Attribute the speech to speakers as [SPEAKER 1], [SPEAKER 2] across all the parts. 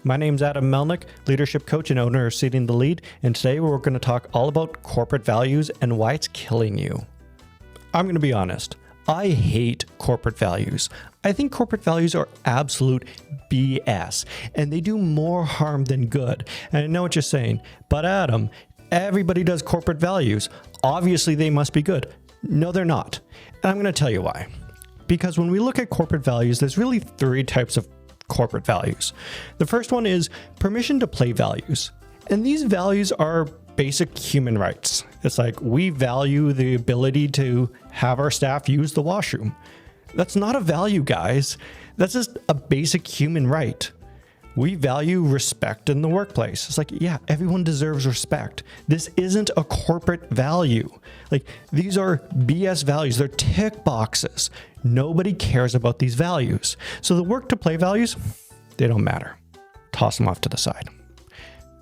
[SPEAKER 1] My name's Adam Melnick, leadership coach and owner of Seeding the Lead, and today we're going to talk all about corporate values and why it's killing you. I'm going to be honest, I hate corporate values. I think corporate values are absolute BS, and they do more harm than good. And I know what you're saying, but Adam, everybody does corporate values. Obviously, they must be good. No, they're not. And I'm going to tell you why. Because when we look at corporate values, there's really three types of corporate values. The first one is permission to play values. And these values are basic human rights. It's like we value the ability to have our staff use the washroom. That's not a value, guys. That's just a basic human right. We value respect in the workplace. It's like, yeah, everyone deserves respect. This isn't a corporate value. Like, these are BS values. They're tick boxes. Nobody cares about these values. So the work to play values, they don't matter. Toss them off to the side.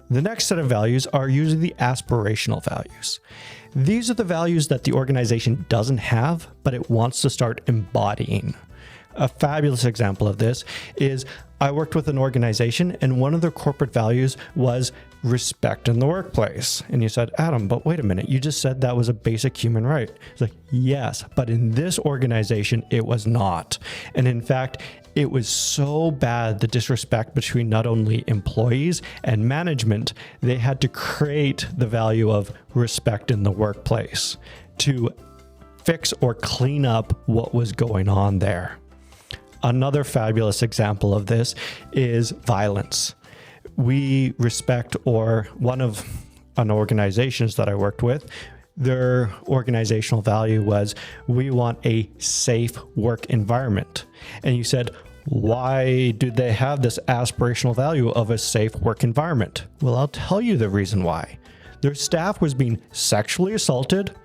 [SPEAKER 1] The next set of values are usually the aspirational values. These are the values that the organization doesn't have, but it wants to start embodying. A fabulous example of this is I worked with an organization and one of their corporate values was respect in the workplace. And you said, Adam, but wait a minute, you just said that was a basic human right. It's like, yes, but in this organization, it was not. And in fact, it was so bad, the disrespect between not only employees and management, they had to create the value of respect in the workplace to fix or clean up what was going on there. Another fabulous example of this is violence. We respect, or one of an organizations that I worked with, their organizational value was we want a safe work environment. And you said, why do they have this aspirational value of a safe work environment? Well, I'll tell you the reason why. Their staff was being sexually assaulted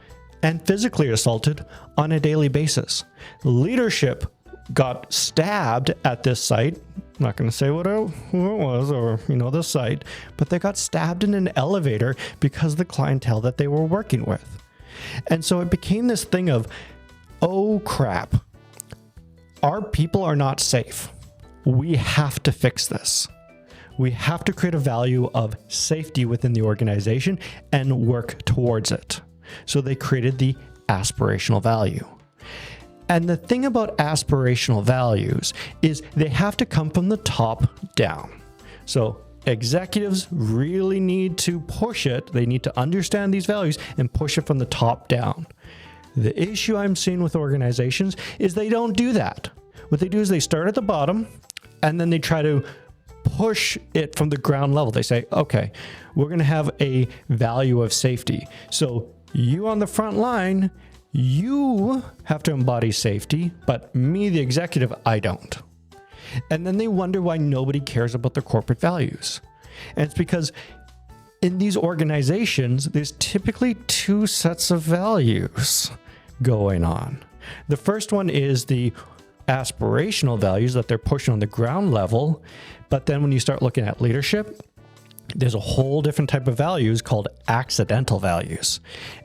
[SPEAKER 1] and physically assaulted on a daily basis. Leadership got stabbed at this site. I'm not going to say who it was or, the site, but they got stabbed in an elevator because of the clientele that they were working with. And so it became this thing of, oh crap, our people are not safe. We have to fix this. We have to create a value of safety within the organization and work towards it. So they created the aspirational value. And the thing about aspirational values is they have to come from the top down. So executives really need to push it. They need to understand these values and push it from the top down. The issue I'm seeing with organizations is they don't do that. What they do is they start at the bottom and then they try to push it from the ground level. They say, okay, we're going to have a value of safety. So you on the front line, you have to embody safety, but me, the executive, I don't. And then they wonder why nobody cares about their corporate values. And it's because in these organizations, there's typically two sets of values going on. The first one is the aspirational values that they're pushing on the ground level. But then when you start looking at leadership, there's a whole different type of values called accidental values.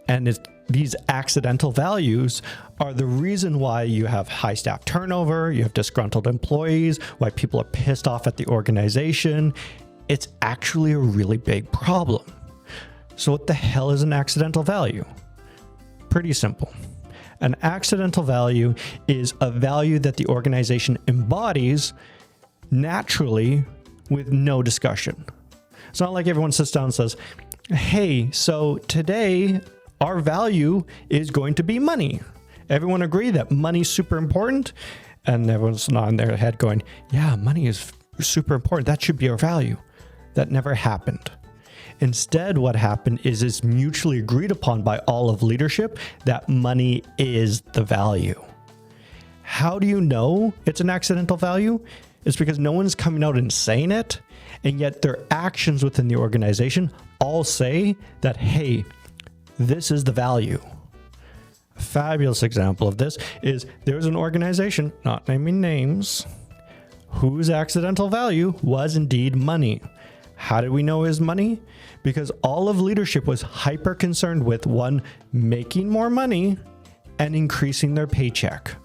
[SPEAKER 1] And these accidental values are the reason why you have high staff turnover, you have disgruntled employees, why people are pissed off at the organization. It's actually a really big problem. So what the hell is an accidental value? Pretty simple. An accidental value is a value that the organization embodies naturally with no discussion. It's not like everyone sits down and says, hey, so today our value is going to be money. Everyone agree that money's super important? And everyone's nodding their head going, yeah, money is super important. That should be our value. That never happened. Instead, what happened is it's mutually agreed upon by all of leadership that money is the value. How do you know it's an accidental value? It's because no one's coming out and saying it, and yet their actions within the organization all say that, hey, this is the value. A fabulous example of this is there's an organization, not naming names, whose accidental value was indeed money. How did we know it was money? Because all of leadership was hyper concerned with one, making more money and increasing their paycheck.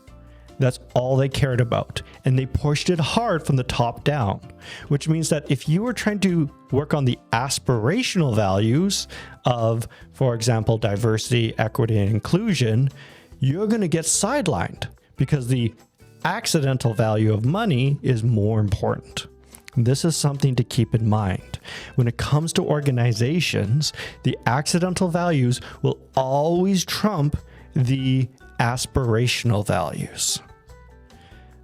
[SPEAKER 1] That's all they cared about. And they pushed it hard from the top down, which means that if you were trying to work on the aspirational values of, for example, diversity, equity, and inclusion, you're going to get sidelined because the accidental value of money is more important. This is something to keep in mind. When it comes to organizations, the accidental values will always trump the aspirational values.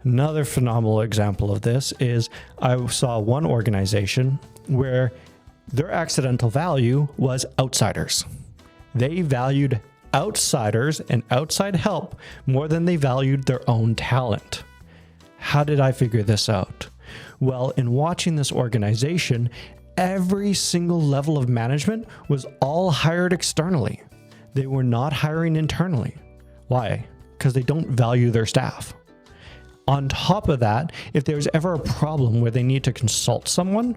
[SPEAKER 1] Another phenomenal example of this is I saw one organization where their accidental value was outsiders. They valued outsiders and outside help more than they valued their own talent. How did I figure this out? Well, in watching this organization, every single level of management was all hired externally. They were not hiring internally. Why? Because they don't value their staff. On top of that, if there's ever a problem where they need to consult someone,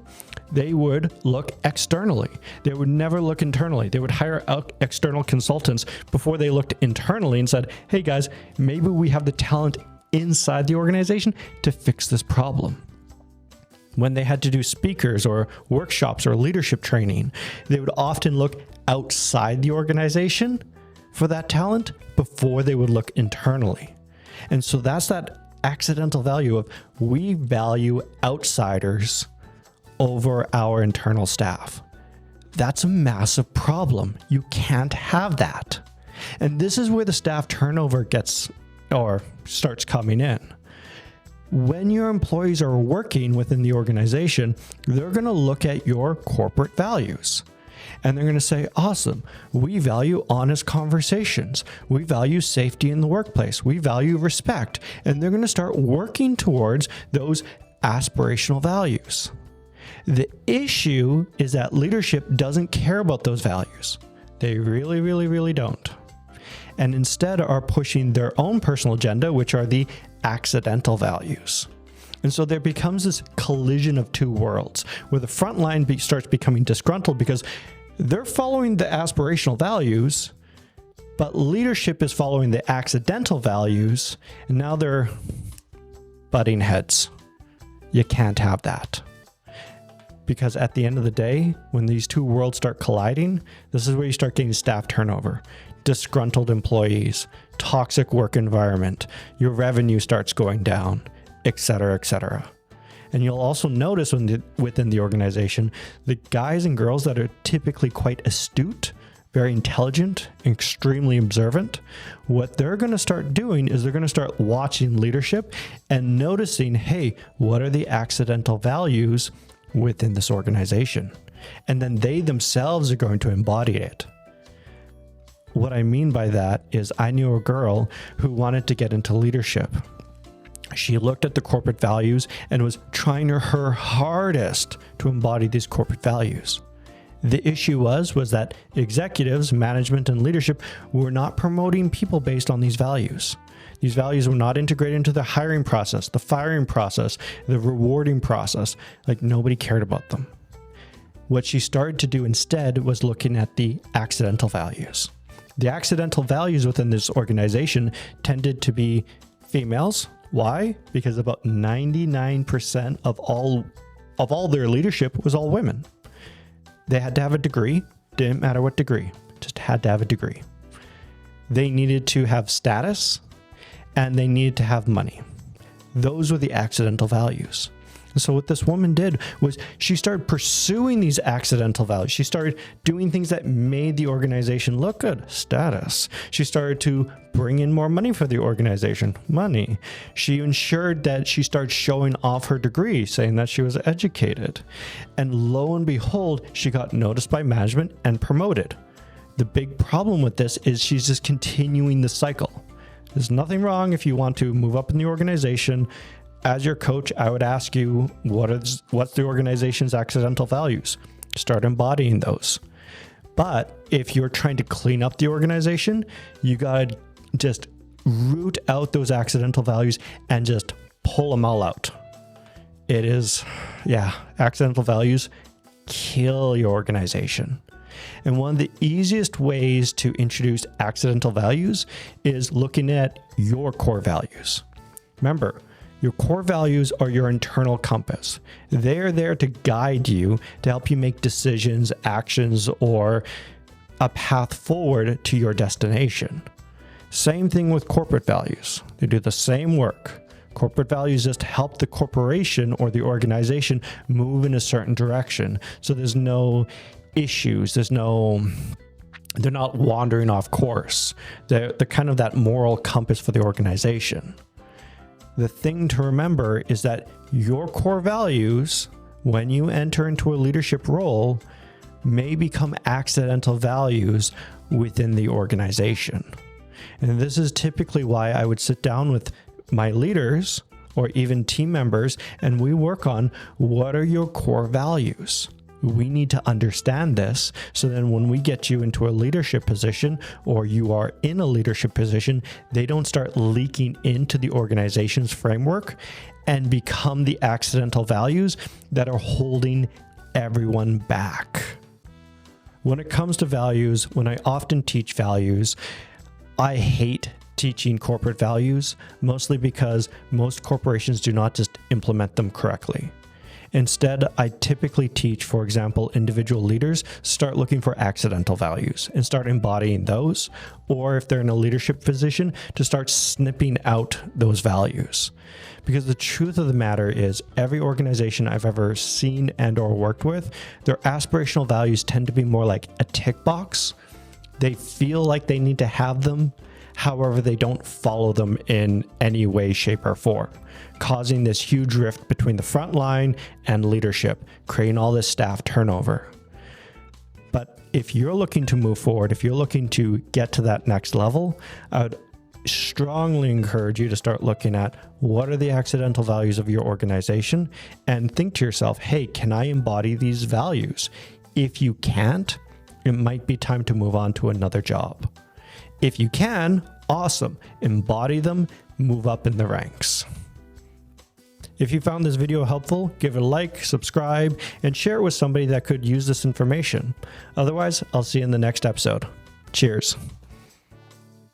[SPEAKER 1] they would look externally. They would never look internally. They would hire out external consultants before they looked internally and said, hey guys, maybe we have the talent inside the organization to fix this problem. When they had to do speakers or workshops or leadership training, they would often look outside the organization for that talent before they would look internally. And so that's that accidental value of we value outsiders over our internal staff. That's a massive problem. You can't have that. And this is where the staff turnover gets or starts coming in. When your employees are working within the organization, they're going to look at your corporate values. And they're going to say, awesome, we value honest conversations. We value safety in the workplace. We value respect. And they're going to start working towards those aspirational values. The issue is that leadership doesn't care about those values. They really, really, really don't. And instead are pushing their own personal agenda, which are the accidental values. And so there becomes this collision of two worlds where the front line starts becoming disgruntled because they're following the aspirational values, but leadership is following the accidental values, and now they're butting heads. You can't have that. Because at the end of the day, when these two worlds start colliding, this is where you start getting staff turnover, disgruntled employees, toxic work environment, your revenue starts going down, etc., etc. And you'll also notice within the organization, the guys and girls that are typically quite astute, very intelligent, extremely observant, what they're going to start doing is they're going to start watching leadership and noticing, hey, what are the accidental values within this organization? And then they themselves are going to embody it. What I mean by that is I knew a girl who wanted to get into leadership. She looked at the corporate values and was trying her hardest to embody these corporate values. The issue was that executives, management, and leadership were not promoting people based on these values. These values were not integrated into the hiring process, the firing process, the rewarding process. Like nobody cared about them. What she started to do instead was looking at the accidental values. The accidental values within this organization tended to be females. Why? Because about 99% of all their leadership was all women. They had to have a degree. Didn't matter what degree. Just had to have a degree. They needed to have status and they needed to have money. Those were the accidental values. And so what this woman did was she started pursuing these accidental values. She started doing things that made the organization look good. Status. She started to bring in more money for the organization. Money. She ensured that she started showing off her degree, saying that she was educated. And lo and behold, she got noticed by management and promoted. The big problem with this is she's just continuing the cycle. There's nothing wrong if you want to move up in the organization. As your coach, I would ask you, what's the organization's accidental values? Start embodying those. But if you're trying to clean up the organization, you got to just root out those accidental values and just pull them all out. Accidental values kill your organization. And one of the easiest ways to introduce accidental values is looking at your core values. Remember, your core values are your internal compass. They're there to guide you, to help you make decisions, actions, or a path forward to your destination. Same thing with corporate values. They do the same work. Corporate values just help the corporation or the organization move in a certain direction. So there's no issues. They're not wandering off course. They're kind of that moral compass for the organization. The thing to remember is that your core values, when you enter into a leadership role, may become accidental values within the organization. And this is typically why I would sit down with my leaders or even team members and we work on what are your core values. We need to understand this so then when we get you into a leadership position or you are in a leadership position, they don't start leaking into the organization's framework and become the accidental values that are holding everyone back. When it comes to values, when I often teach values, I hate teaching corporate values, mostly because most corporations do not just implement them correctly. Instead, I typically teach, for example, individual leaders start looking for accidental values and start embodying those, or if they're in a leadership position, to start snipping out those values. Because the truth of the matter is every organization I've ever seen and or worked with, their aspirational values tend to be more like a tick box. They feel like they need to have them. However, they don't follow them in any way, shape, or form, causing this huge rift between the front line and leadership, creating all this staff turnover. But if you're looking to move forward, if you're looking to get to that next level, I would strongly encourage you to start looking at what are the accidental values of your organization and think to yourself, hey, can I embody these values? If you can't, it might be time to move on to another job. If you can, awesome. Embody them, move up in the ranks. If you found this video helpful, give it a like, subscribe, and share it with somebody that could use this information. Otherwise, I'll see you in the next episode. Cheers.